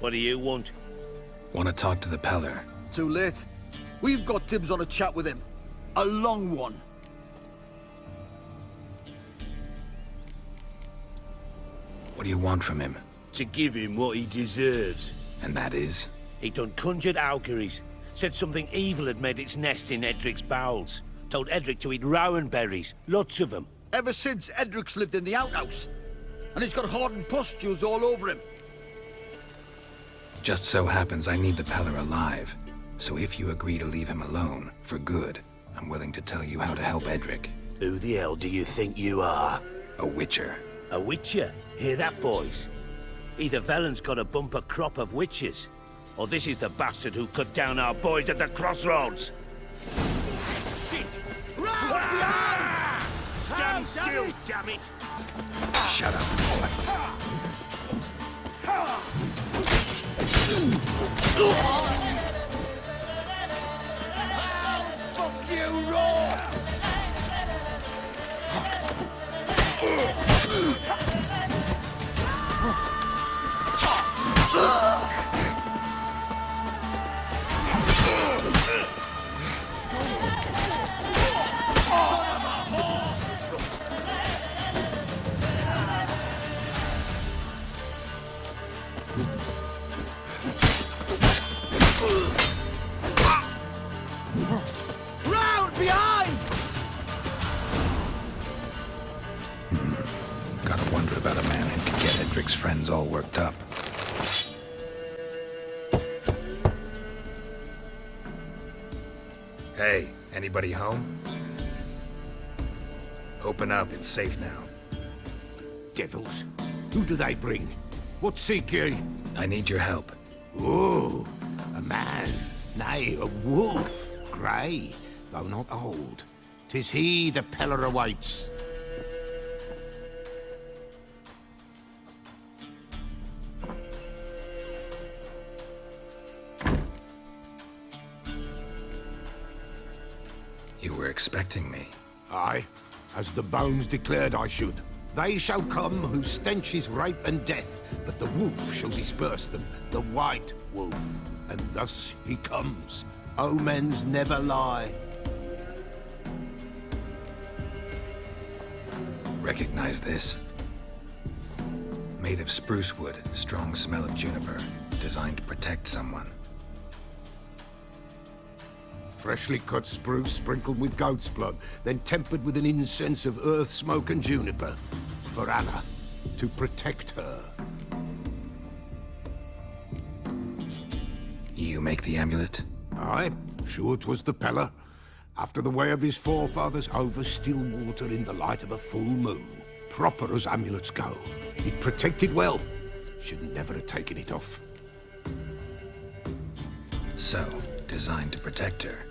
What do you want? Want to talk to the Peller. Too late. We've got dibs on a chat with him. A long one. What do you want from him? To give him what he deserves. And that is? He done conjured auguries. Said something evil had made its nest in Edric's bowels. Told Edric to eat rowan berries. Lots of them. Ever since Edric's lived in the outhouse. And he's got hardened pustules all over him. Just so happens I need the Peller alive. So if you agree to leave him alone, for good, I'm willing to tell you how to help Edric. Who the hell do you think you are? A witcher. A witcher? Hear that, boys? Either Velen's got a bumper crop of witches, or this is the bastard who cut down our boys at the crossroads. Shit! Stand still, damn it! Shut up and fight. Fuck you, Raw! Round behind! Gotta wonder about a man who can get Edric's friends all worked up. Hey, anybody home? Open up, it's safe now. Devils? Who do they bring? What seek ye? I need your help. Oh, a man, nay, a wolf, grey, though not old. 'Tis he the Peller awaits. You were expecting me. Aye, as the bones declared I should. They shall come whose stench is rape and death, but the wolf shall disperse them, the white wolf. And thus he comes. Omens never lie. Recognize this? Made of spruce wood, strong smell of juniper, designed to protect someone. Freshly cut spruce sprinkled with goat's blood, then tempered with an incense of earth, smoke and juniper. For Anna, to protect her. You make the amulet? Aye, sure 'twas the Peller. After the way of his forefathers, over still water in the light of a full moon. Proper as amulets go. It protected well. Should never have taken it off. So, designed to protect her.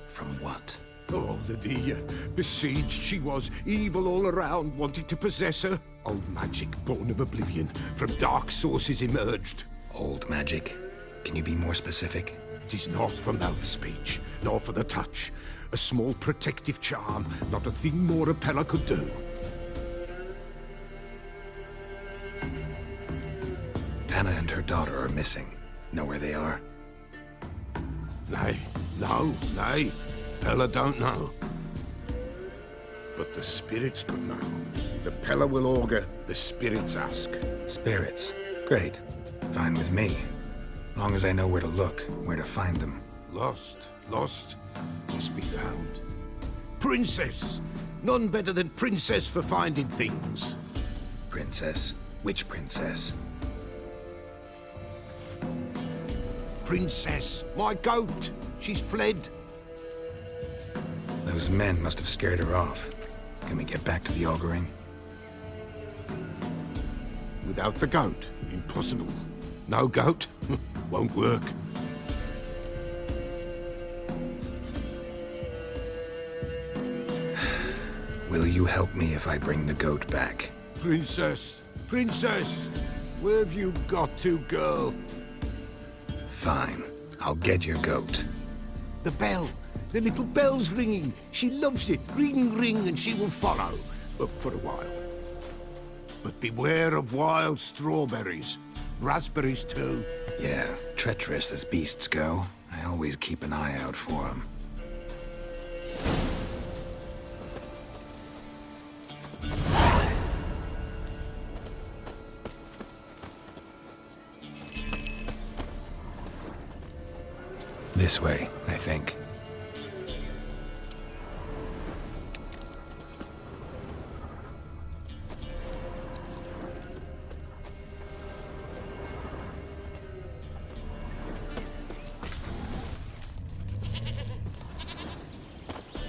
From what? Oh, the dear. Besieged she was, evil all around, wanted to possess her. Old magic, born of oblivion, from dark sources emerged. Old magic? Can you be more specific? 'Tis not for mouth speech, nor for the touch. A small protective charm, not a thing more a Peller could do. Anna and her daughter are missing. Know where they are? Nay, nay. Peller don't know. But the spirits could know. The Peller will augur, the spirits ask. Spirits. Great. Fine with me. Long as I know where to look, where to find them. Lost, must be found. Princess! None better than Princess for finding things. Princess? Which princess? Princess, my goat! She's fled. Those men must have scared her off. Can we get back to the auguring? Without the goat, impossible. No goat, won't work. Will you help me if I bring the goat back? Princess, where have you got to, girl? Fine. I'll get your goat. The bell, the little bell's ringing. She loves it. Ring, ring, and she will follow. Up for a while. But beware of wild strawberries. Raspberries too. Yeah, treacherous as beasts go. I always keep an eye out for them. This way, I think.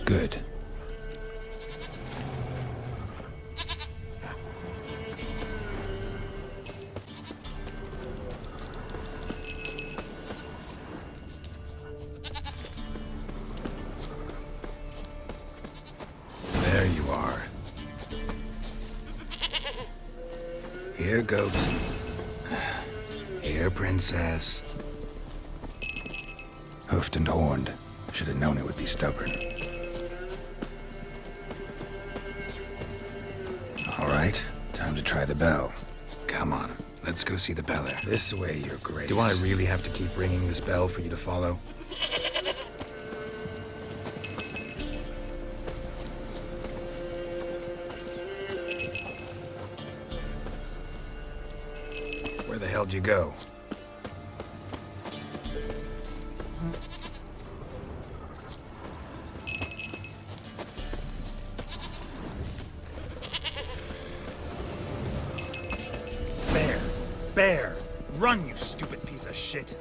Good. There you are. Here, goat. Here, princess. Hoofed and horned. Should have known it would be stubborn. All right, time to try the bell. Come on, let's go see the beller. This way, your grace. Do I really have to keep ringing this bell for you to follow? Where the hell do you go? Bear! Run, you stupid piece of shit!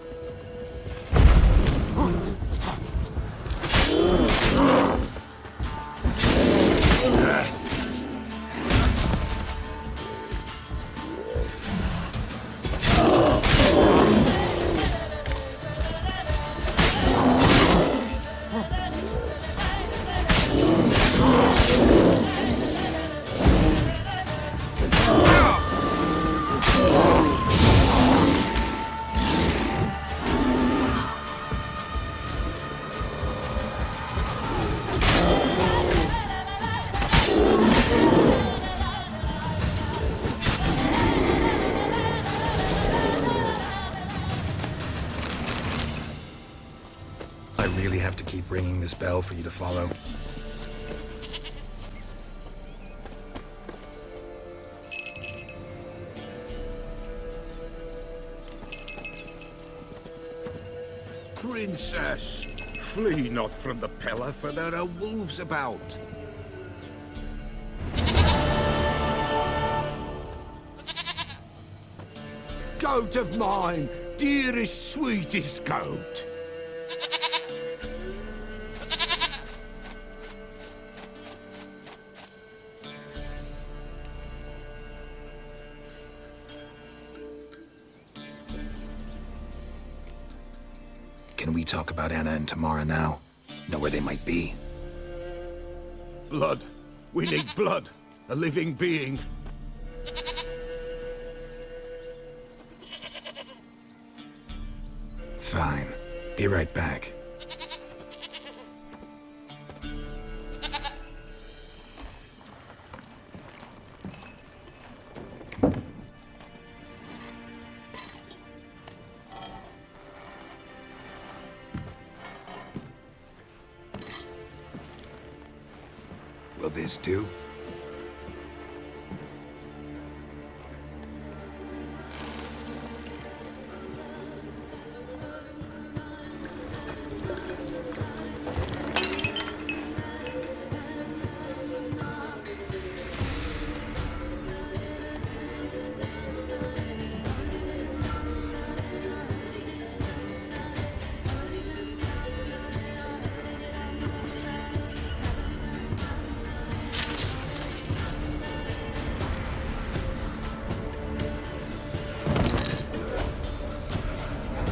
Have to keep ringing this bell for you to follow. Princess, flee not from the pillar, for there are wolves about. Goat of mine, dearest, sweetest goat. Can we talk about Anna and Tamara now? Know where they might be? Blood. We need blood. A living being. Fine. Be right back. Will this do?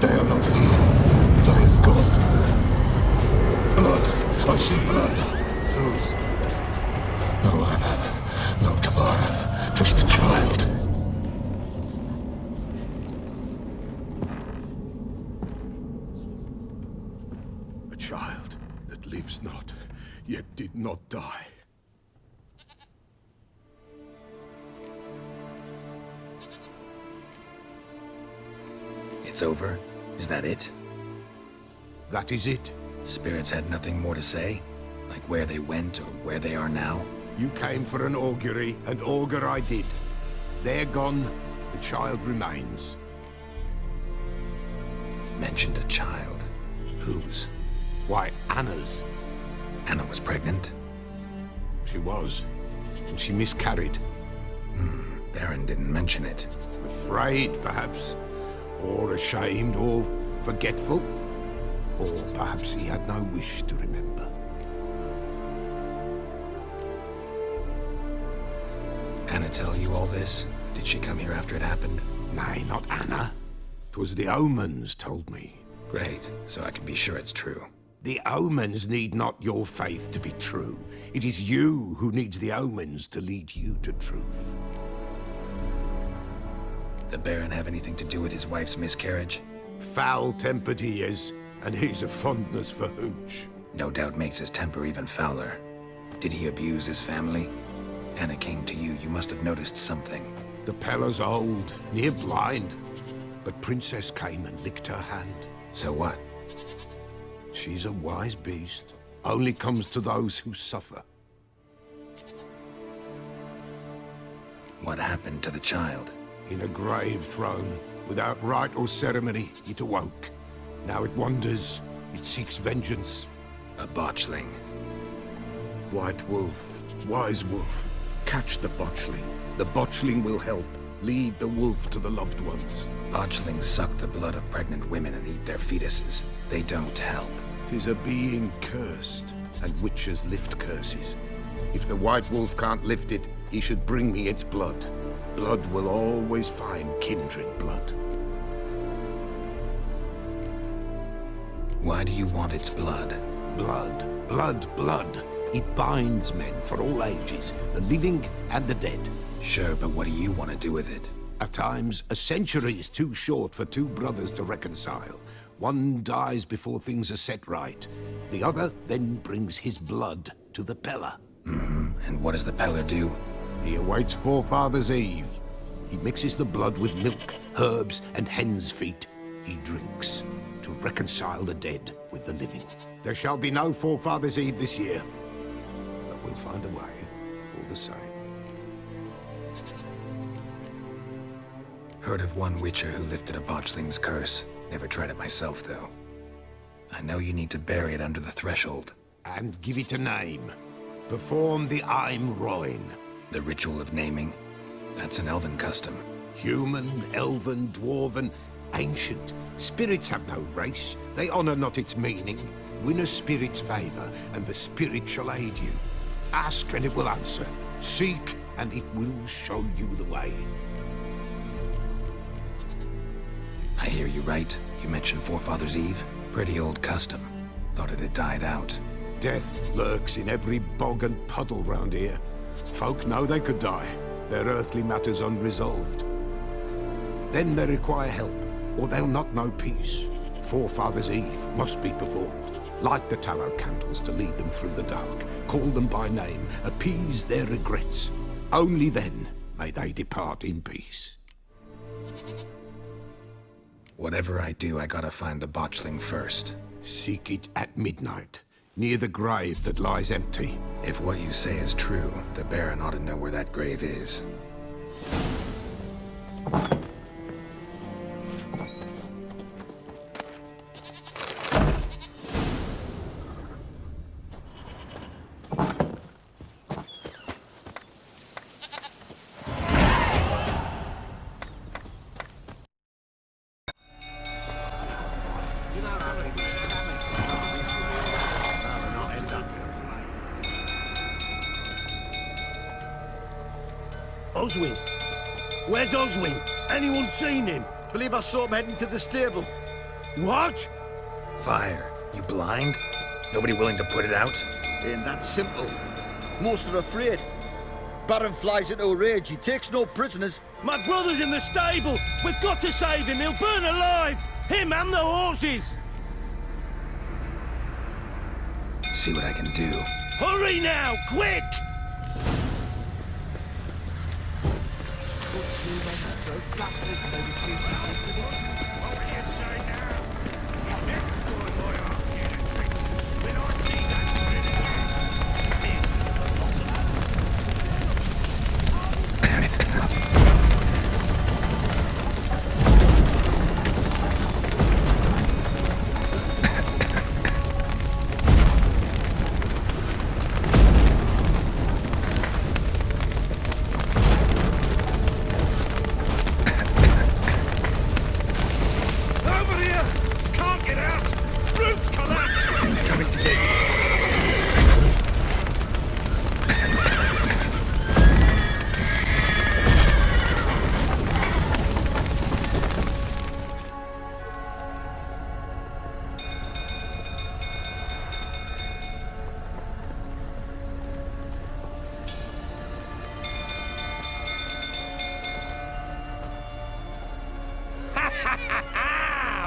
They are not here. There is blood. Blood. I see blood. Whose? No Anna. No Tamara. Just the child. A child that lives not, yet did not die. It's over? Is that it? That is it. Spirits had nothing more to say? Like where they went or where they are now? You came for an augury, and augur I did. They're gone, the child remains. Mentioned a child. Whose? Why, Anna's. Anna was pregnant? She was, and she miscarried. Baron didn't mention it. Afraid, perhaps, or ashamed, or forgetful. Or perhaps he had no wish to remember. Anna tell you all this? Did she come here after it happened? Nay, not Anna. 'Twas the omens told me. Great, so I can be sure it's true. The omens need not your faith to be true. It is you who needs the omens to lead you to truth. The Baron have anything to do with his wife's miscarriage? Foul-tempered he is, and he's a fondness for hooch. No doubt makes his temper even fouler. Did he abuse his family? Anna came to you, you must have noticed something. The Pella's old, near blind, but Princess came and licked her hand. So what? She's a wise beast. Only comes to those who suffer. What happened to the child? In a grave thrown, without rite or ceremony, it awoke. Now it wanders, it seeks vengeance. A botchling. White wolf, wise wolf, catch the botchling. The botchling will help, lead the wolf to the loved ones. Botchlings suck the blood of pregnant women and eat their fetuses. They don't help. 'Tis a being cursed, and witches lift curses. If the white wolf can't lift it, he should bring me its blood. Blood will always find kindred blood. Why do you want its blood? Blood, blood, blood. It binds men for all ages, the living and the dead. Sure, but what do you want to do with it? At times, a century is too short for two brothers to reconcile. One dies before things are set right. The other then brings his blood to the Pella. And what does the Peller do? He awaits Forefathers' Eve. He mixes the blood with milk, herbs, and hen's feet. He drinks to reconcile the dead with the living. There shall be no Forefathers' Eve this year, but we'll find a way, all the same. Heard of one witcher who lifted a botchling's curse. Never tried it myself, though. I know you need to bury it under the threshold. And give it a name. Perform the Aim Roin. The ritual of naming? That's an elven custom. Human, elven, dwarven, ancient. Spirits have no race. They honor not its meaning. Win a spirit's favor, and the spirit shall aid you. Ask, and it will answer. Seek, and it will show you the way. I hear you right. You mentioned Forefathers' Eve? Pretty old custom. Thought it had died out. Death lurks in every bog and puddle round here. Folk know they could die, their earthly matters unresolved. Then they require help, or they'll not know peace. Forefathers' Eve must be performed. Light the tallow candles to lead them through the dark. Call them by name, appease their regrets. Only then may they depart in peace. Whatever I do, I gotta find the botchling first. Seek it at midnight, near the grave that lies empty. If what you say is true, the Baron ought to know where that grave is. Oswin! Where's Oswin? Anyone seen him? Believe I saw him heading to the stable. What? Fire. You blind? Nobody willing to put it out? Ain't that simple. Most are afraid. Baron flies into a rage. He takes no prisoners. My brother's in the stable! We've got to save him! He'll burn alive! Him and the horses! See what I can do. Hurry now! Quick!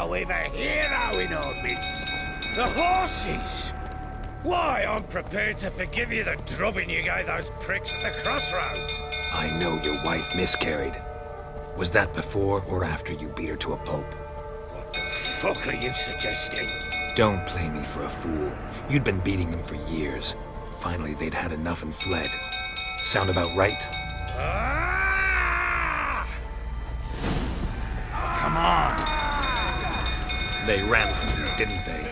We've a hero in our midst. The horses! Why, I'm prepared to forgive you the drubbing you gave those pricks at the crossroads. I know your wife miscarried. Was that before or after you beat her to a pulp? What the fuck are you suggesting? Don't play me for a fool. You'd been beating them for years. Finally, they'd had enough and fled. Sound about right? Ah! Oh, come on! They ran from you, didn't they?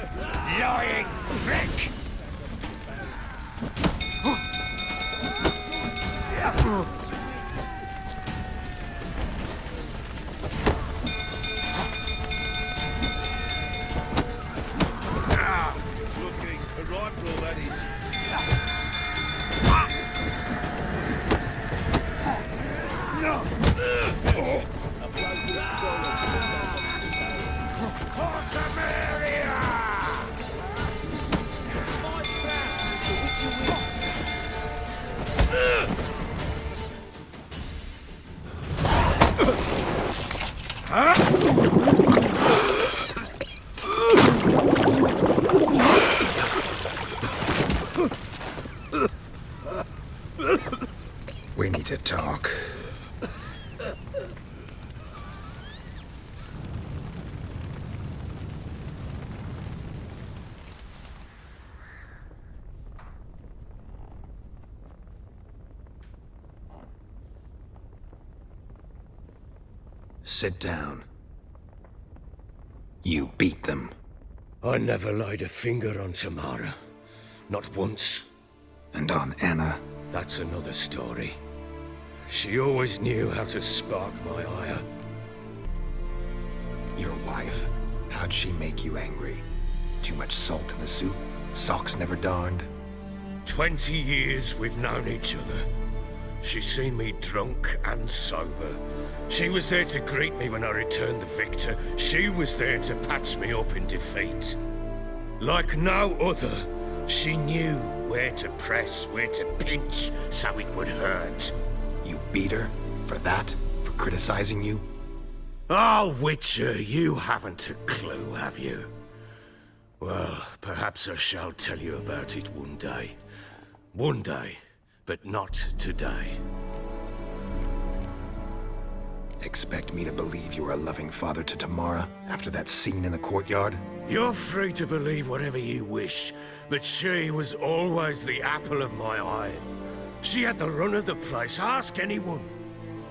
Lying prick! Looking a rifle, that is. We need to talk. Sit down. You beat them. I never laid a finger on Tamara. Not once. And on Anna? That's another story. She always knew how to spark my ire. Your wife. How'd she make you angry? Too much salt in the soup? Socks never darned? 20 years we've known each other. She's seen me drunk and sober. She was there to greet me when I returned the victor. She was there to patch me up in defeat. Like no other, she knew where to press, where to pinch, so it would hurt. You beat her? For that? For criticizing you? Oh, Witcher, you haven't a clue, have you? Well, perhaps I shall tell you about it one day. One day, but not today. Expect me to believe you were a loving father to Tamara after that scene in the courtyard? You're free to believe whatever you wish, but she was always the apple of my eye. She had the run of the place, ask anyone.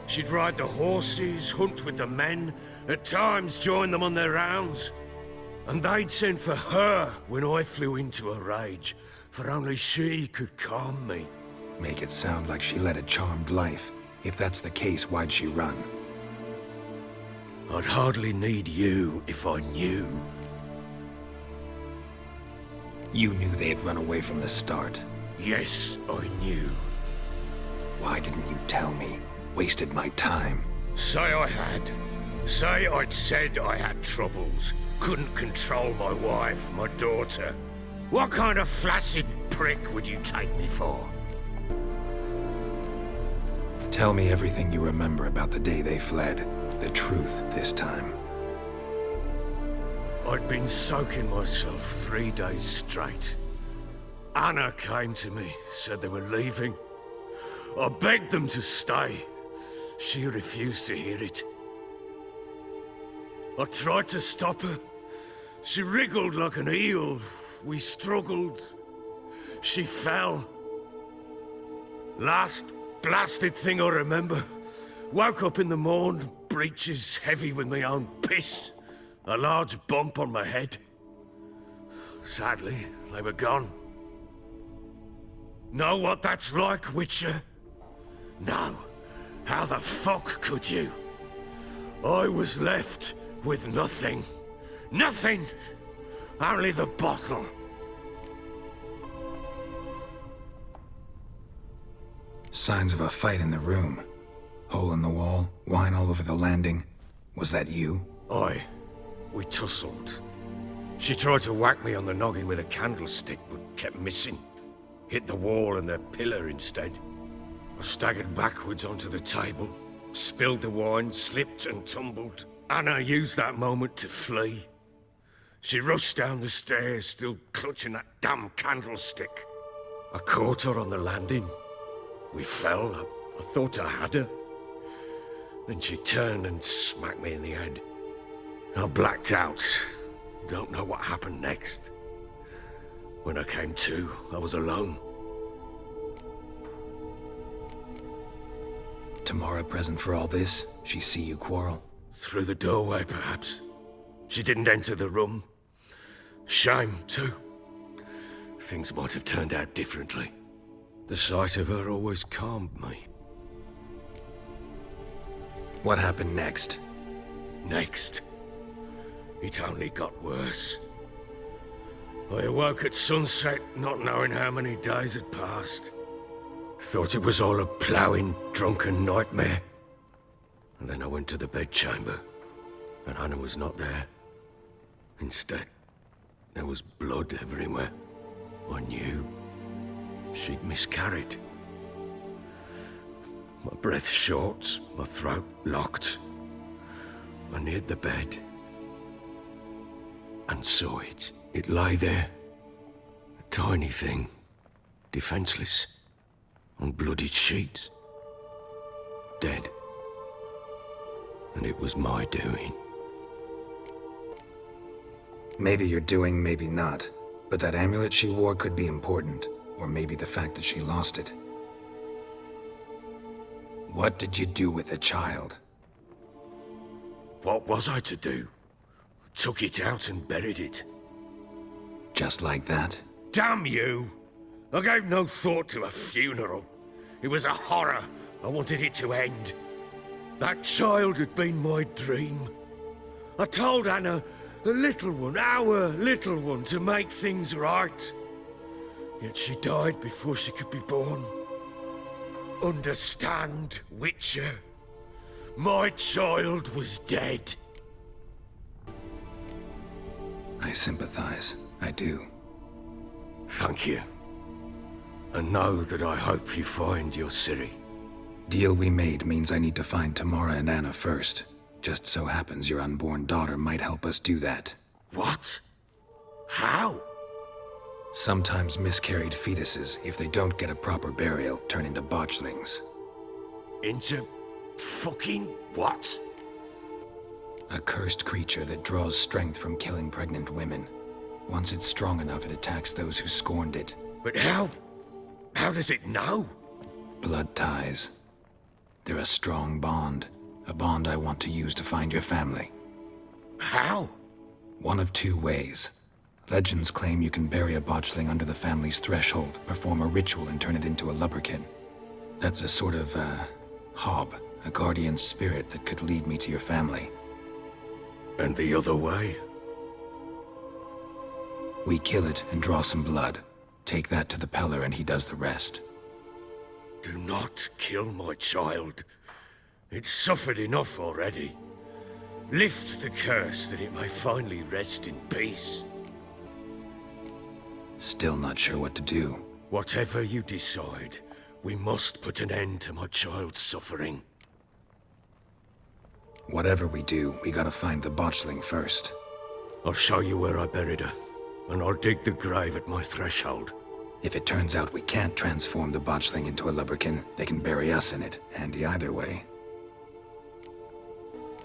She'd ride the horses, hunt with the men, at times join them on their rounds. And they'd send for her when I flew into a rage, for only she could calm me. Make it sound like she led a charmed life. If that's the case, why'd she run? I'd hardly need you if I knew. You knew they had run away from the start. Yes, I knew. Why didn't you tell me? Wasted my time. Say I had. Say I'd said I had troubles. Couldn't control my wife, my daughter. What kind of flaccid prick would you take me for? Tell me everything you remember about the day they fled. The truth this time. I'd been soaking myself 3 days straight. Anna came to me, said they were leaving. I begged them to stay. She refused to hear it. I tried to stop her. She wriggled like an eel. We struggled. She fell. Last blasted thing I remember. Woke up in the morn, breeches heavy with my own piss. A large bump on my head. Sadly, they were gone. Know what that's like, Witcher? No. How the fuck could you? I was left with nothing. Nothing! Only the bottle. Signs of a fight in the room. Hole in the wall, wine all over the landing. Was that you? Aye. We tussled. She tried to whack me on the noggin with a candlestick, but kept missing. Hit the wall and the pillar instead. I staggered backwards onto the table, spilled the wine, slipped and tumbled. Anna used that moment to flee. She rushed down the stairs, still clutching that damn candlestick. I caught her on the landing. We fell. I thought I had her. Then she turned and smacked me in the head. I blacked out. Don't know what happened next. When I came to, I was alone. Tamara present for all this? She see you quarrel? Through the doorway, perhaps. She didn't enter the room. Shame, too. Things might have turned out differently. The sight of her always calmed me. What happened next? Next, it only got worse. I awoke at sunset, not knowing how many days had passed. Thought it was all a ploughing, drunken nightmare. And then I went to the bedchamber, but Anna was not there. Instead, there was blood everywhere. I knew she'd miscarried. My breath short, my throat locked. I neared the bed and saw it. It lay there, a tiny thing, defenseless, on bloodied sheets, dead. And it was my doing. Maybe you're doing, maybe not. But that amulet she wore could be important. Or maybe the fact that she lost it. What did you do with the child? What was I to do? Took it out and buried it. Just like that? Damn you! I gave no thought to a funeral. It was a horror. I wanted it to end. That child had been my dream. I told Anna, the little one, our little one, to make things right. Yet she died before she could be born. Understand, Witcher? My child was dead. I sympathize. I do. Thank you. And know that I hope you find your Ciri. Deal we made means I need to find Tamara and Anna first. Just so happens your unborn daughter might help us do that. What? How? Sometimes miscarried fetuses, if they don't get a proper burial, turn into botchlings. Into fucking what? A cursed creature that draws strength from killing pregnant women. Once it's strong enough, it attacks those who scorned it. But how? How does it know? Blood ties. They're a strong bond. A bond I want to use to find your family. How? One of two ways. Legends claim you can bury a botchling under the family's threshold, perform a ritual and turn it into a lubberkin. That's a sort of, hob, a guardian spirit that could lead me to your family. And the other way? We kill it and draw some blood. Take that to the Peller and he does the rest. Do not kill my child. It's suffered enough already. Lift the curse that it may finally rest in peace. Still not sure what to do. Whatever you decide, we must put an end to my child's suffering. Whatever we do, we gotta find the botchling first. I'll show you where I buried her, and I'll dig the grave at my threshold. If it turns out we can't transform the botchling into a lubberkin, they can bury us in it. Handy either way.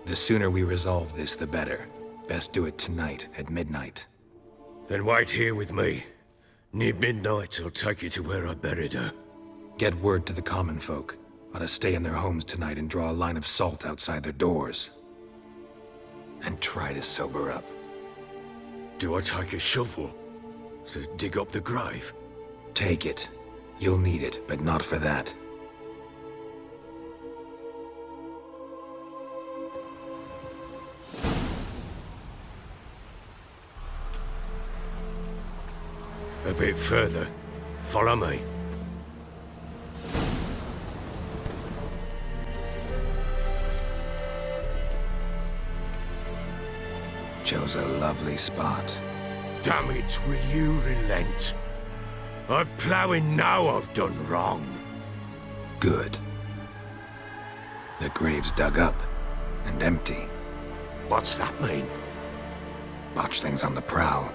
The sooner we resolve this, the better. Best do it tonight at midnight. Then wait here with me. Near midnight, I'll take you to where I buried her. Get word to the common folk. Ought to stay in their homes tonight and draw a line of salt outside their doors. And try to sober up. Do I take a shovel to dig up the grave? Take it. You'll need it, but not for that. A bit further. Follow me. Chose a lovely spot. Damn it, will you relent? I'm ploughing now I've done wrong. Good. The grave's dug up and empty. What's that mean? Botchling's on the prowl.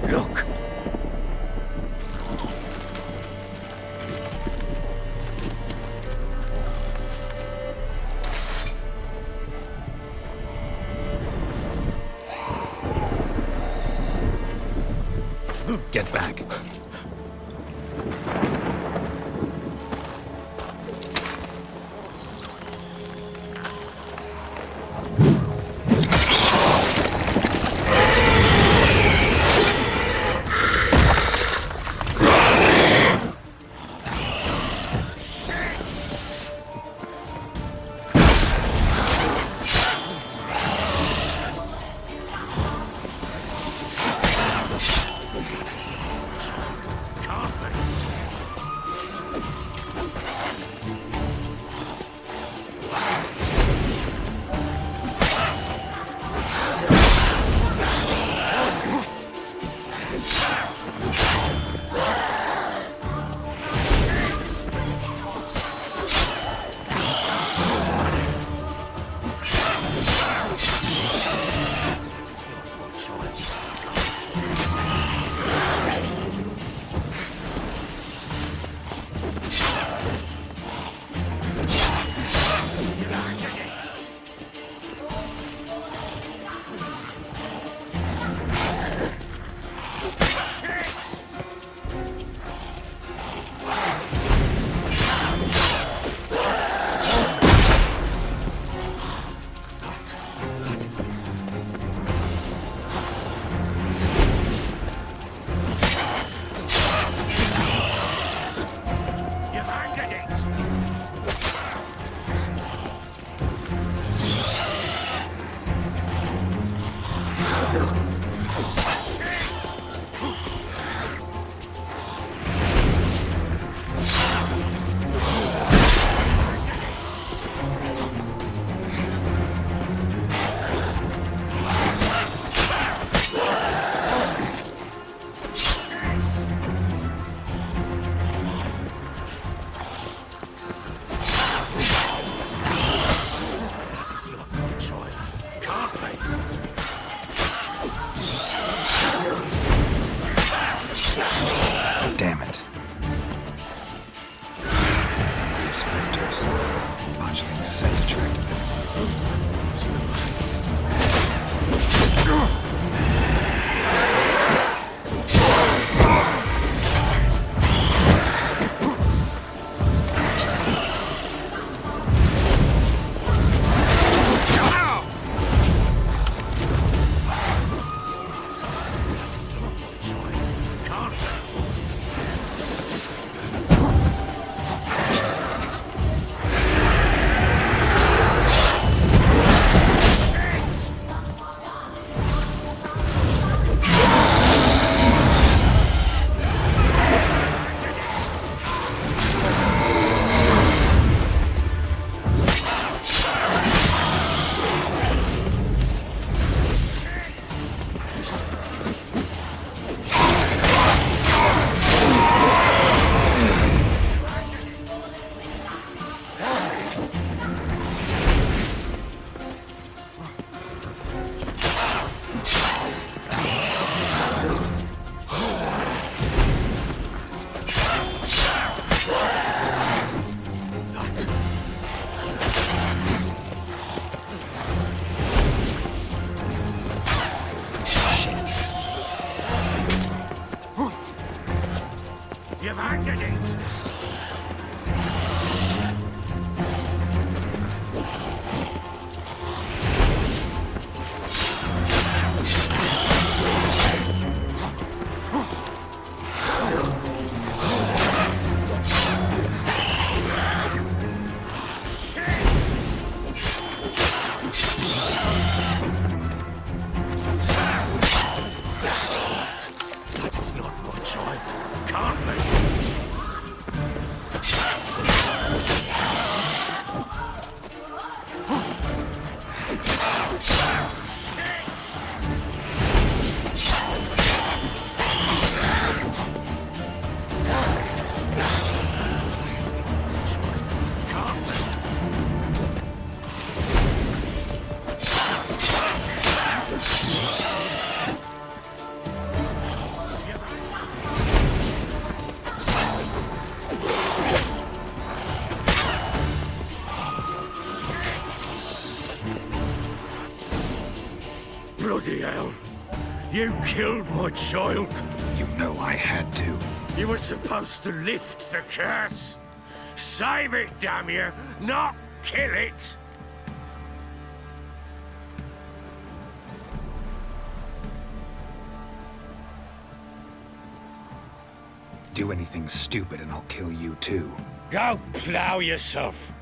Look! Get back. Get it! That is not my child. Can't be. Bloody hell! You killed my child! You know I had to. You were supposed to lift the curse! Save it, damn you! Not kill it! Do anything stupid and I'll kill you too. Go plough yourself!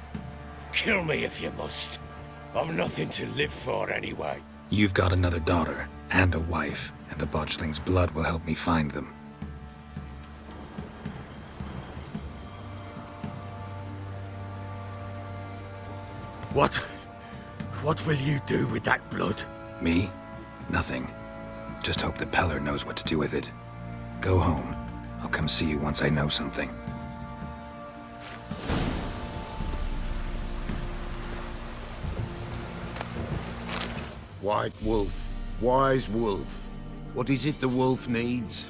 Kill me if you must. I've nothing to live for anyway. You've got another daughter and a wife, and the Botchling's blood will help me find them. What will you do with that blood? Me? Nothing. Just hope that Peller knows what to do with it. Go home. I'll come see you once I know something. White wolf, wise wolf. What is it the wolf needs?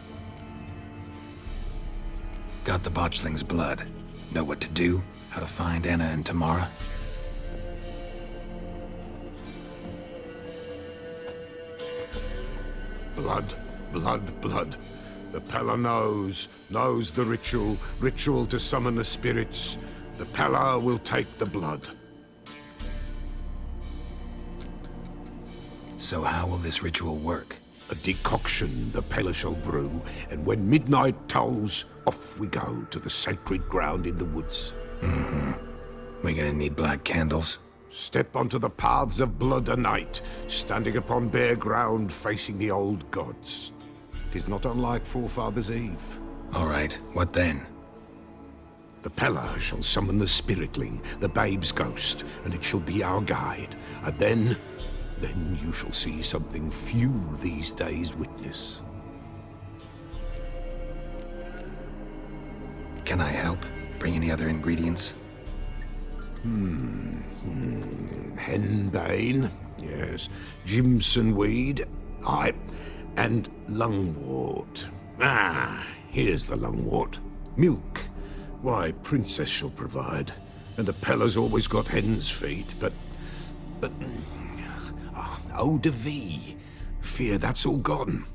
Got the Botchling's blood. Know what to do? How to find Anna and Tamara? Blood, blood, blood. The Peller knows the ritual to summon the spirits. The Peller will take the blood. So how will this ritual work? A decoction the Peller shall brew, and when midnight tolls, off we go to the sacred ground in the woods. We gonna need black candles? Step onto the paths of blood a night, standing upon bare ground facing the old gods. It is not unlike Forefathers' Eve. All right, what then? The Peller shall summon the spiritling, the babe's ghost, and it shall be our guide. And then you shall see something few these days witness. Can I help? Bring any other ingredients? Henbane, yes. Jimson weed, aye. And lungwort. Ah, here's the lungwort. Milk. Why, Princess shall provide. And the Peller's always got hen's feet, but... eau de vie. Fear that's all gone.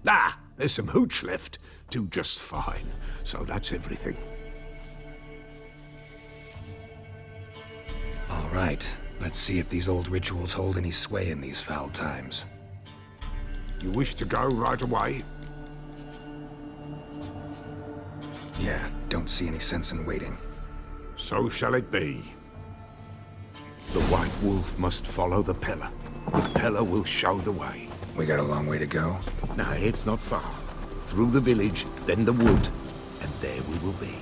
Ah, there's some hooch left. Do just fine. So that's everything. All right, let's see if these old rituals hold any sway in these foul times. You wish to go right away? Yeah, don't see any sense in waiting. So shall it be. The White Wolf must follow the Peller. The Peller will show the way. We got a long way to go. No, it's not far. Through the village, then the wood, and there we will be.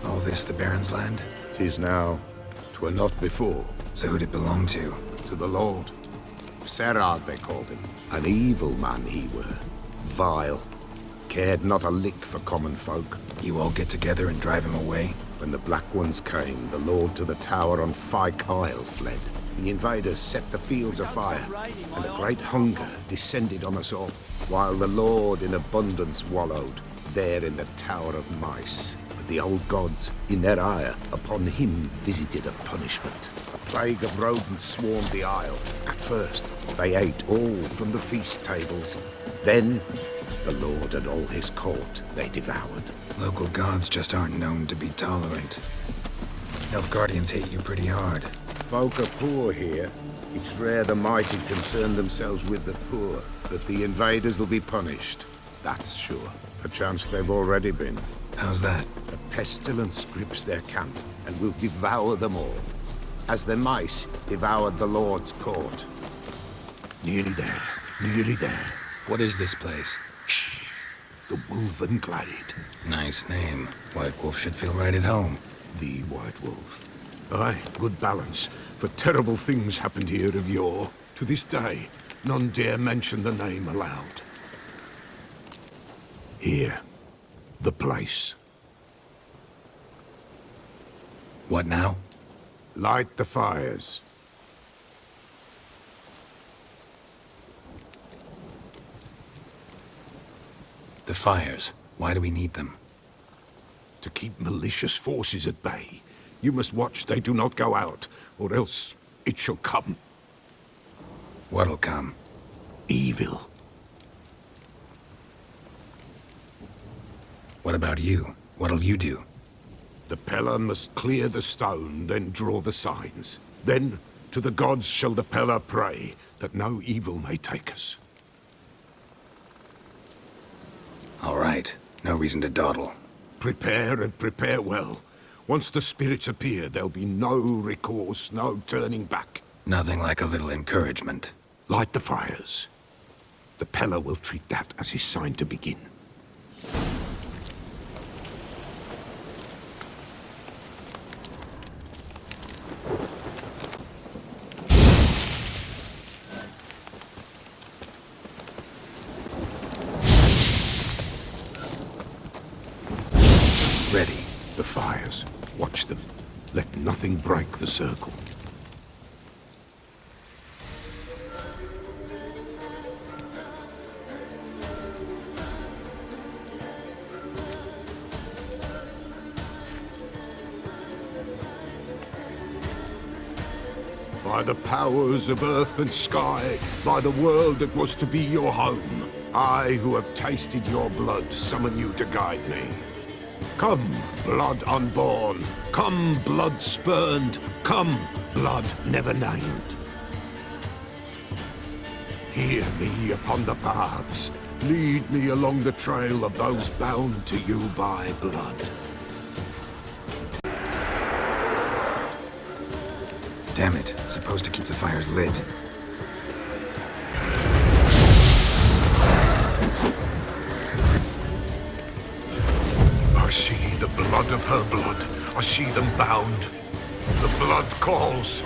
All this the Baron's land? 'Tis now. 'Twere not before. So who'd it belong to? To the Lord. Serard, they called him. An evil man he were. Vile. Cared not a lick for common folk. You all get together and drive him away? When the Black Ones came, the Lord to the tower on Fyke Isle fled. The invaders set the fields afire, and a great hunger descended on us all, while the Lord in abundance wallowed, there in the Tower of Mice. But the old gods, in their ire, upon him visited a punishment. A plague of rodents swarmed the isle. At first, they ate all from the feast tables. Then, The Lord and all his court they devoured. Local gods just aren't known to be tolerant. Nilfgaardians hate you pretty hard. Folk are poor here. It's rare the mighty concern themselves with the poor, but the invaders will be punished. That's sure. Perchance they've already been. How's that? A pestilence grips their camp and will devour them all, as the mice devoured the Lord's court. Nearly there. Nearly there. What is this place? Shh. The Wolven Glade. Nice name. White Wolf should feel right at home. The White Wolf. Aye, good balance. For terrible things happened here of yore. To this day, none dare mention the name aloud. Here. The place. What now? Light the fires. The fires. Why do we need them? To keep malicious forces at bay. You must watch they do not go out, or else it shall come. What'll come? Evil. What about you? What'll you do? The Peller must clear the stone, then draw the signs. Then, to the gods shall the Peller pray, that no evil may take us. All right. No reason to dawdle. Prepare and prepare well. Once the spirits appear, there'll be no recourse, no turning back. Nothing like a little encouragement. Light the fires. The Peller will treat that as his sign to begin. Ready. The fires. Watch them. Let nothing break the circle. By the powers of earth and sky, by the world that was to be your home, I, who have tasted your blood, summon you to guide me. Come, blood unborn. Come, blood spurned. Come, blood never named. Hear me upon the paths. Lead me along the trail of those bound to you by blood. Damn it. Supposed to keep the fires lit. I see the blood of her blood. I see them bound. The blood calls.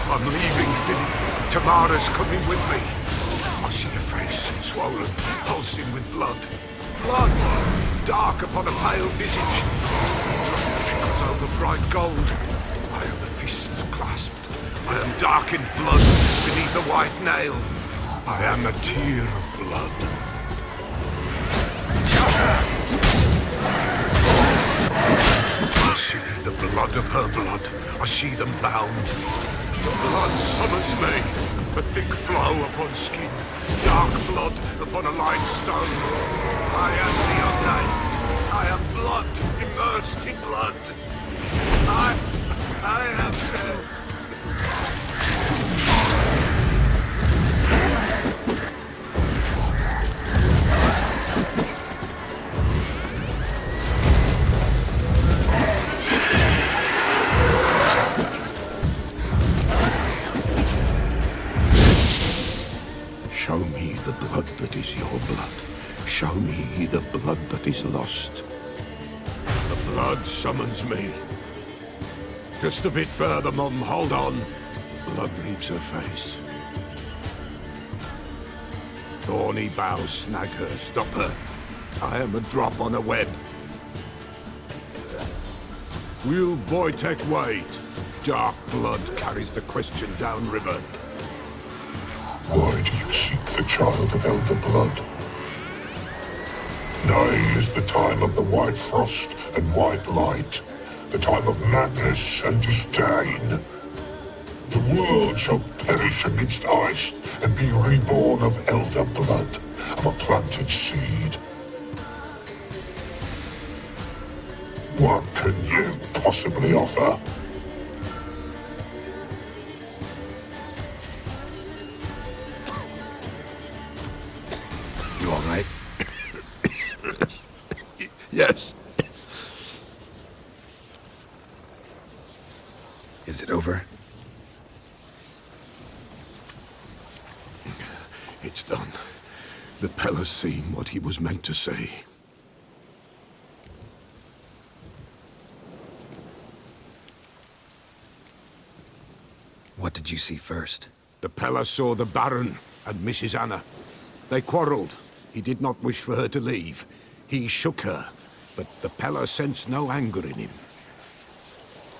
I'm leaving, Philip. Tamara's coming with me. I see a face, swollen, pulsing with blood. Blood! Dark upon a pale visage. Drop trickles over bright gold. I am a fist clasped. I am darkened blood beneath a white nail. I am a tear of blood. I see the blood of her blood. I see them bound. The blood summons me. A thick flow upon skin. Dark blood upon a light stone. I am the unnamed. I am blood immersed in blood. I am dead. Show me the blood that is your blood. Show me the blood that is lost. The blood summons me. Just a bit further, Mum. Hold on. Blood leaves her face. Thorny boughs snag her. Stop her. I am a drop on a web. Will Wojtek wait? Dark blood carries the question downriver. Why do you seek the child of elder blood? Nigh is the time of the white frost and white light, the time of madness and disdain. The world shall perish amidst ice and be reborn of elder blood, of a planted seed. What can you possibly offer? You all right? Yes. Is it over? It's done. The Pella's seen what he was meant to say. What did you see first? The Pella saw the Baron and Mrs. Anna. They quarreled. He did not wish for her to leave. He shook her, but the Pella sensed no anger in him.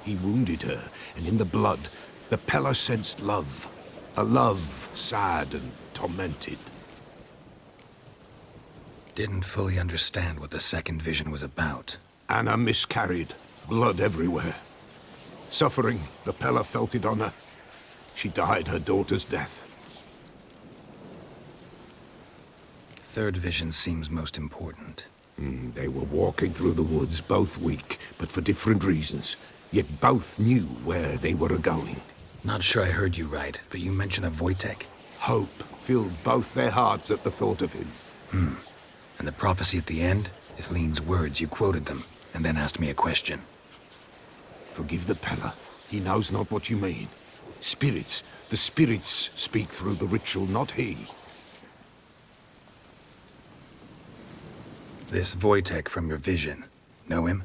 He wounded her, and in the blood, the Pella sensed love. A love sad and tormented. Didn't fully understand what the second vision was about. Anna miscarried, blood everywhere. Suffering, the Pella felt it on her. She died her daughter's death. Third vision seems most important. They were walking through the woods, both weak, but for different reasons. Yet both knew where they were going. Not sure I heard you right, but you mentioned a Wojtek. Hope filled both their hearts at the thought of him. And the prophecy at the end? Ithlin's words, you quoted them, and then asked me a question. Forgive the Pella. He knows not what you mean. Spirits. The spirits speak through the ritual, not he. This Wojtek from your vision. Know him?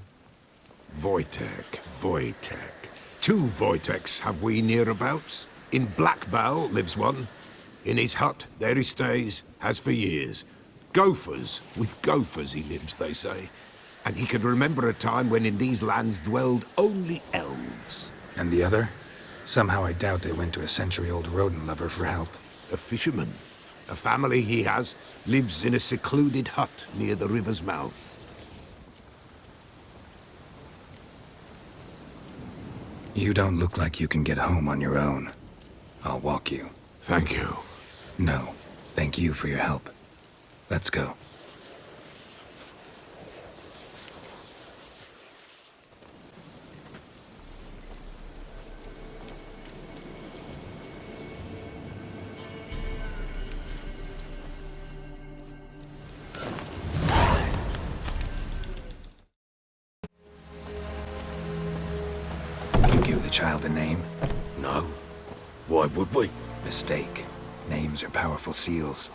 Wojtek. Two Wojteks have we nearabouts. In Blackbow lives one. In his hut, there he stays, has for years. Gophers, with gophers he lives, they say. And he can remember a time when in these lands dwelled only elves. And the other? Somehow I doubt they went to a century-old rodent lover for help. A fisherman. A family he has lives in a secluded hut near the river's mouth. You don't look like you can get home on your own. I'll walk you. Thank you. No, thank you for your help. Let's go. You give the child a name? No. Why would we? Mistake. Names are powerful seals.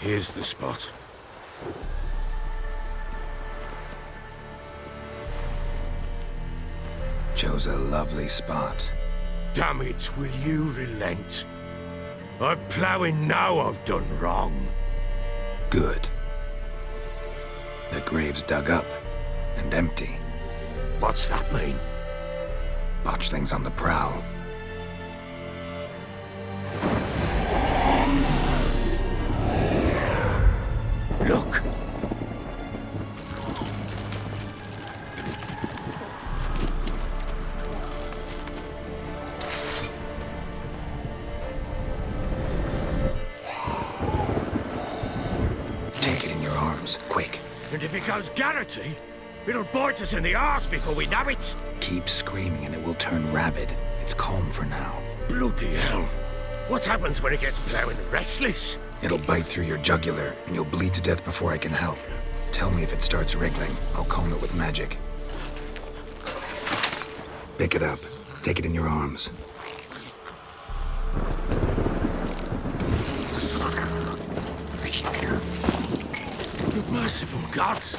Here's the spot. Chose a lovely spot. Damn it, will you relent? I'm ploughing now I've done wrong. Good. The grave's dug up and empty. What's that mean? Botchling's on the prowl. Look! Take it in your arms, quick. And if it goes Garrity, it'll bite us in the arse before we know it. Keep screaming and it will turn rabid. It's calm for now. Bloody hell. What happens when it gets ploughing restless? It'll bite through your jugular and you'll bleed to death before I can help. Tell me if it starts wriggling. I'll calm it with magic. Pick it up. Take it in your arms. Merciful gods!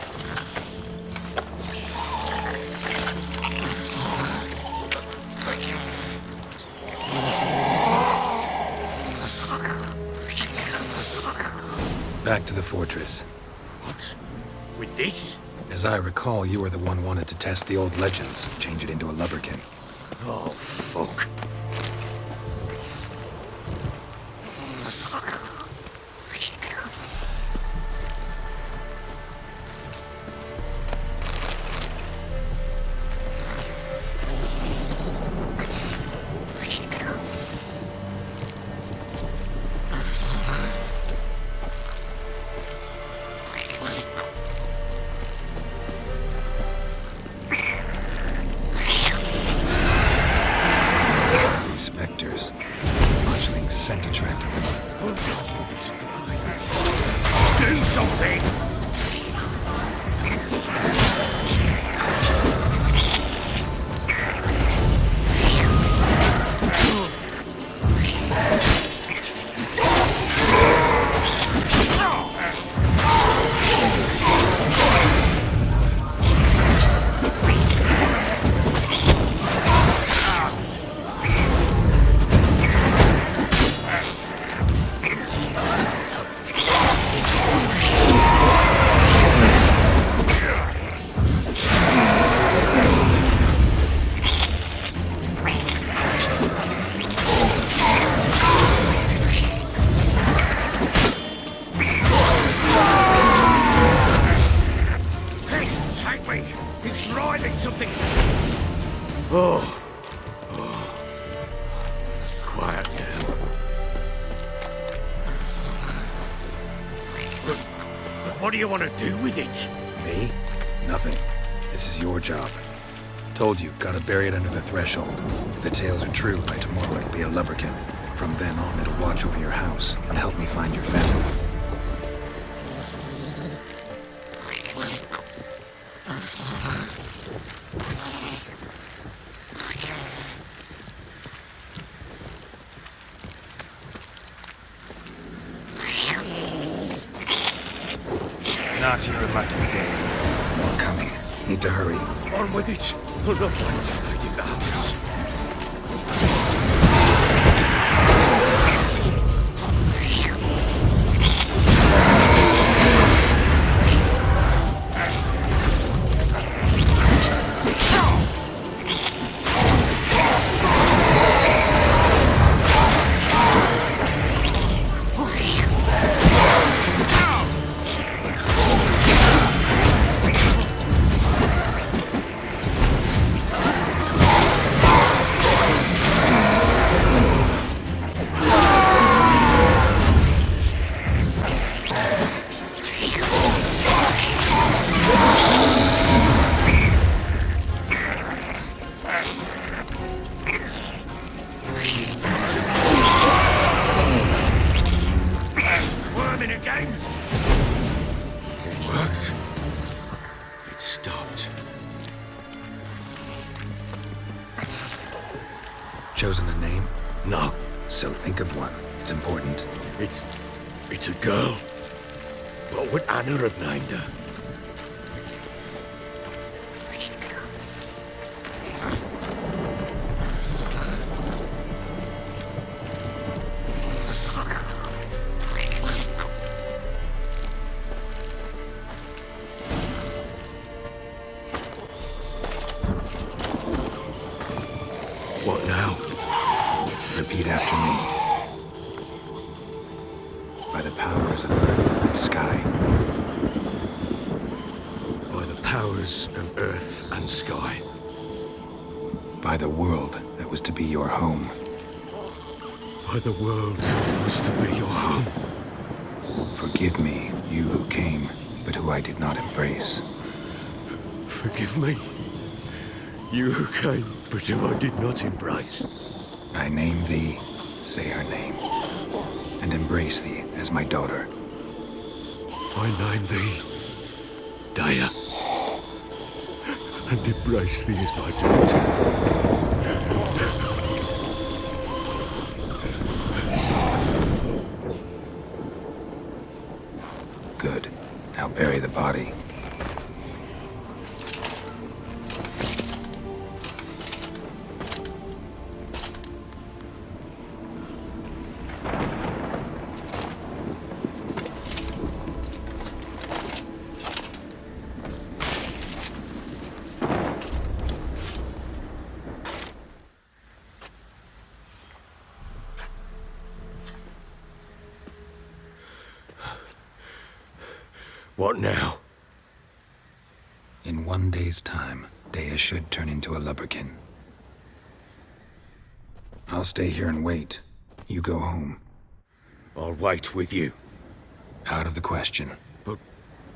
Back to the fortress. What? With this? As I recall, you were the one wanted to test the old legends, change it into a lubberkin. Oh, fuck. specters. Botchling's scent attracted them. Do something! Quiet now. But what do you want to do with it? Me? Nothing. This is your job. Told you, gotta bury it under the threshold. If the tales are true, by tomorrow it'll be a lubberkin. From then on, it'll watch over your house and help me find your family. Not your lucky day. More coming. Need to hurry. On with it. We'll not wait till they devour us. Chosen a name? No. So think of one. It's important. It's a girl. What would Anna have named her? What now? Repeat after me. By the powers of earth and sky. By the powers of earth and sky. By the world that was to be your home. By the world that was to be your home. Forgive me, you who came, but who I did not embrace. Forgive me. You who came, but who I did not embrace. I name thee, say her name, and embrace thee as my daughter. I name thee, Daya, and embrace thee as my daughter. Good. Now bury the body. What now? In 1 day's time, Daya should turn into a lubberkin. I'll stay here and wait. You go home. I'll wait with you. Out of the question. But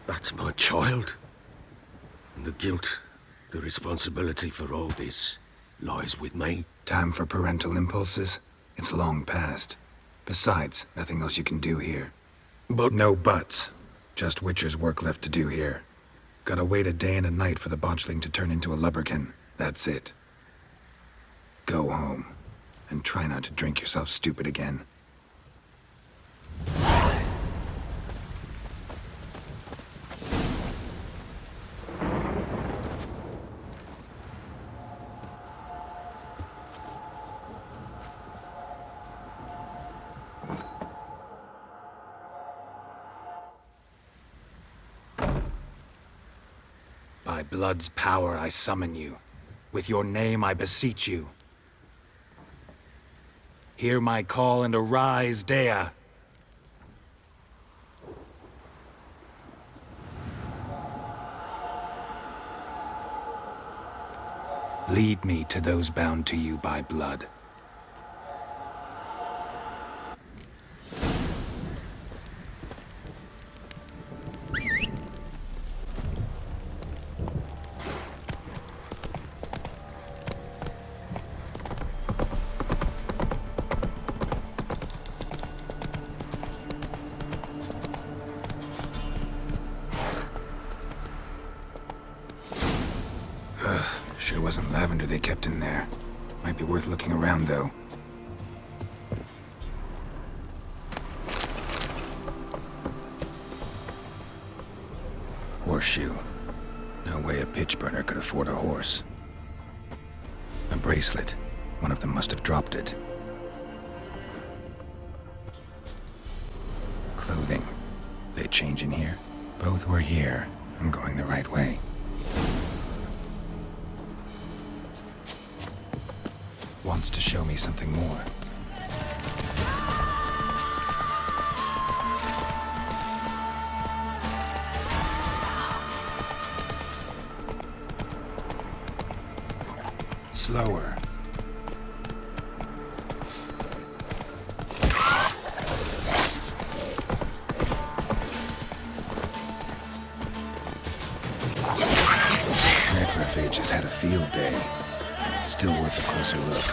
that's my child. And the guilt, the responsibility for all this lies with me. Time for parental impulses? It's long past. Besides, nothing else you can do here. But No buts. Just Witcher's work left to do here. Gotta wait a day and a night for the Botchling to turn into a lubberkin. That's it. Go home. And try not to drink yourself stupid again. By blood's power I summon you. With your name I beseech you. Hear my call and arise, Dea. Lead me to those bound to you by blood. Sure wasn't lavender they kept in there. Might be worth looking around, though. Horseshoe. No way a pitch burner could afford a horse. A bracelet. One of them must have dropped it. Clothing. They change in here? Both were here. I'm going the right way. Wants to show me something more. Slower. Necrophage has had a field day. Still worth a closer look.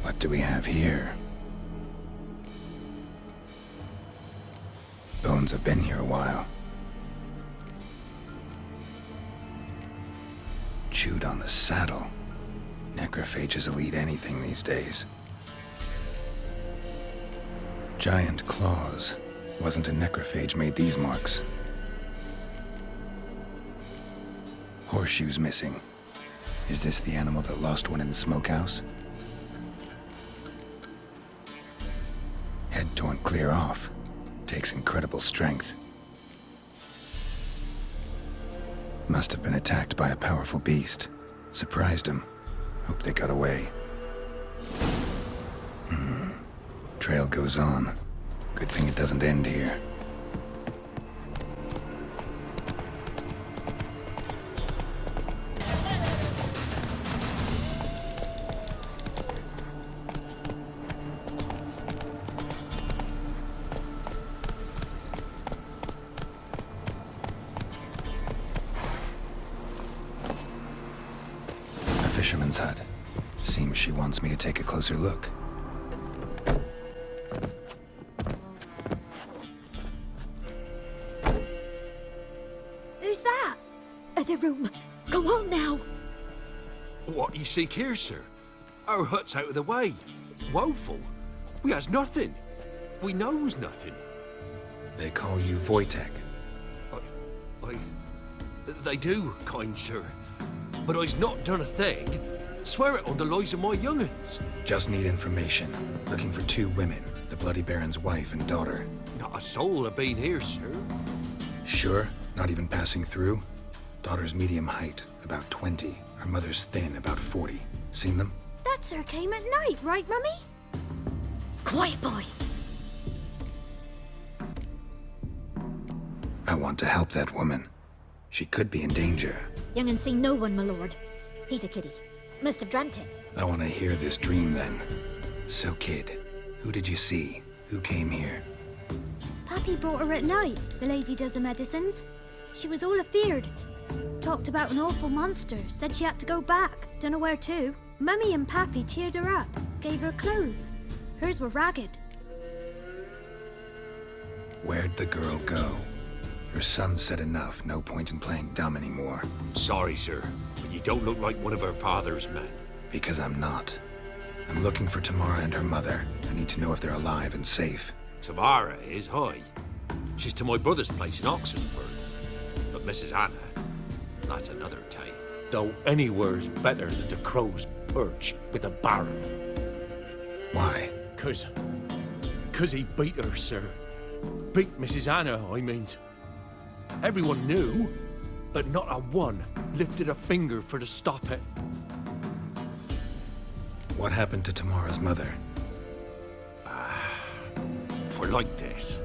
What do we have here? Bones have been here a while. Chewed on the saddle. Necrophages will eat anything these days. Giant claws. Wasn't a necrophage made these marks. Horseshoes missing. Is this the animal that lost one in the smokehouse? Head torn clear off. Takes incredible strength. Must have been attacked by a powerful beast. Surprised him. Hope they got away. Trail goes on. Good thing it doesn't end here. A fisherman's hut. Seems she wants me to take a closer look. Who's that? The room. Go on now. What you seek here, sir? Our hut's out of the way. Woeful. We has nothing. We knows nothing. They call you Wojtek. They do, kind sir. But I's not done a thing. Swear it on the lives of my young'uns. Just need information. Looking for 2 women. The Bloody Baron's wife and daughter. Not a soul have been here, sir. Sure? Not even passing through? Daughter's medium height, about 20. Her mother's thin, about 40. Seen them? That sir came at night, right, Mummy? Quiet, boy. I want to help that woman. She could be in danger. Young and seen no one, my lord. He's a kiddie. Must have dreamt it. I want to hear this dream then. So, kid, who did you see? Who came here? Pappy brought her at night, the lady does the medicines. She was all afeared. Talked about an awful monster, said she had to go back, dunno where to. Mummy and Pappy cheered her up, gave her clothes. Hers were ragged. Where'd the girl go? Her son said enough, no point in playing dumb anymore. Sorry, sir, but you don't look like one of her father's men. Because I'm not. I'm looking for Tamara and her mother. I need to know if they're alive and safe. Tamara is, hi. She's to my brother's place in Oxenford. But Mrs. Anna, that's another tale. Though anywhere's better than the crow's perch with a baron. Why? Cause he beat her, sir. Beat Mrs. Anna, I means. Everyone knew, but not a one lifted a finger for to stop it. What happened to Tamara's mother? Twere like this.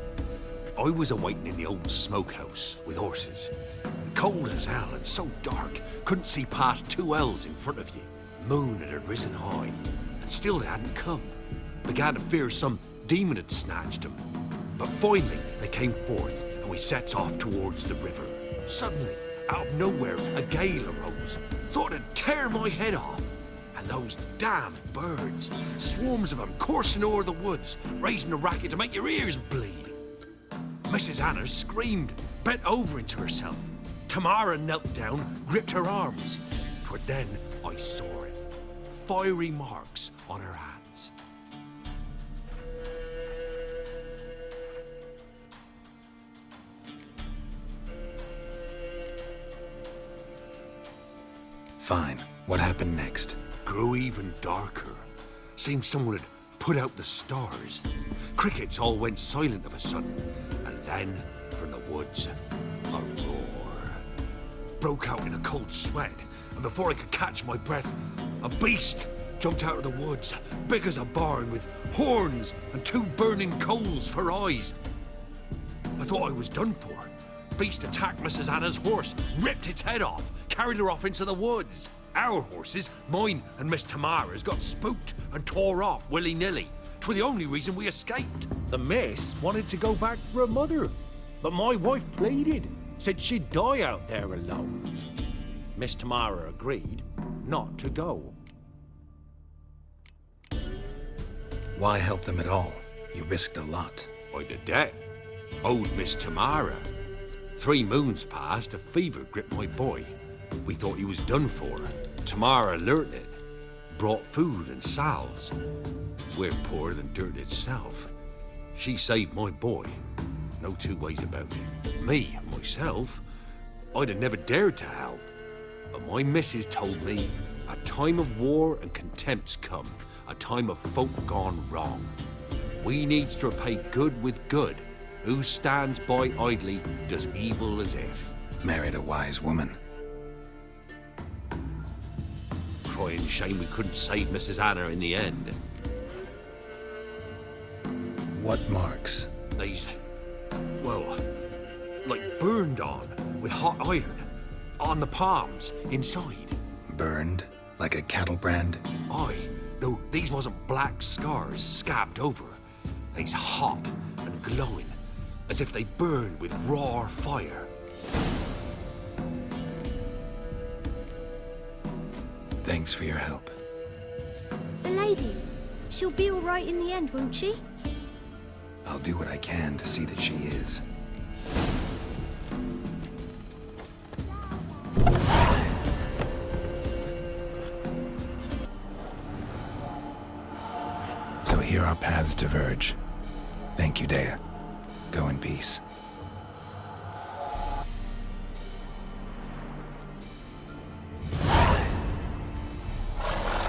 I was awaiting in the old smokehouse with horses. Cold as hell and so dark, couldn't see past 2 ells in front of you. Moon had risen high, and still they hadn't come. Began to fear some demon had snatched them. But finally, they came forth, and we sets off towards the river. Suddenly, out of nowhere, a gale arose. Thought it'd tear my head off. And those damn birds, swarms of them coursing o'er the woods, raising a racket to make your ears bleed. Mrs. Anna screamed, bent over into herself. Tamara knelt down, gripped her arms. 'Twere then I saw it. Fiery marks on her hands. Fine. What happened next? Grew even darker. Seemed someone had put out the stars. Crickets all went silent of a sudden, and then, from the woods, a roar. Broke out in a cold sweat, and before I could catch my breath, a beast jumped out of the woods, big as a barn, with horns and 2 burning coals for eyes. I thought I was done for. Beast attacked Mrs. Anna's horse, ripped its head off, carried her off into the woods. Our horses, mine and Miss Tamara's, got spooked and tore off willy-nilly. 'Twere the only reason we escaped. The miss wanted to go back for her mother, but my wife pleaded, said she'd die out there alone. Miss Tamara agreed not to go. Why help them at all? You risked a lot. By the debt. Owed Miss Tamara. 3 moons passed, a fever gripped my boy. We thought he was done for. Tamara learnt it. Brought food and salves. We're poorer than dirt itself. She saved my boy. No 2 ways about it. Me, myself, I'd have never dared to help. But my missus told me a time of war and contempt's come. A time of folk gone wrong. We needs to repay good with good. Who stands by idly does evil as if. Married a wise woman. Crying shame we couldn't save Mrs. Anna in the end. What marks? These, well, like burned on with hot iron. On the palms, inside. Burned? Like a cattle brand? Aye, though these wasn't black scars scabbed over. They's hot and glowing, as if they burned with raw fire. Thanks for your help. The lady, she'll be all right in the end, won't she? I'll do what I can to see that she is. So here our paths diverge. Thank you, Dea. Go in peace.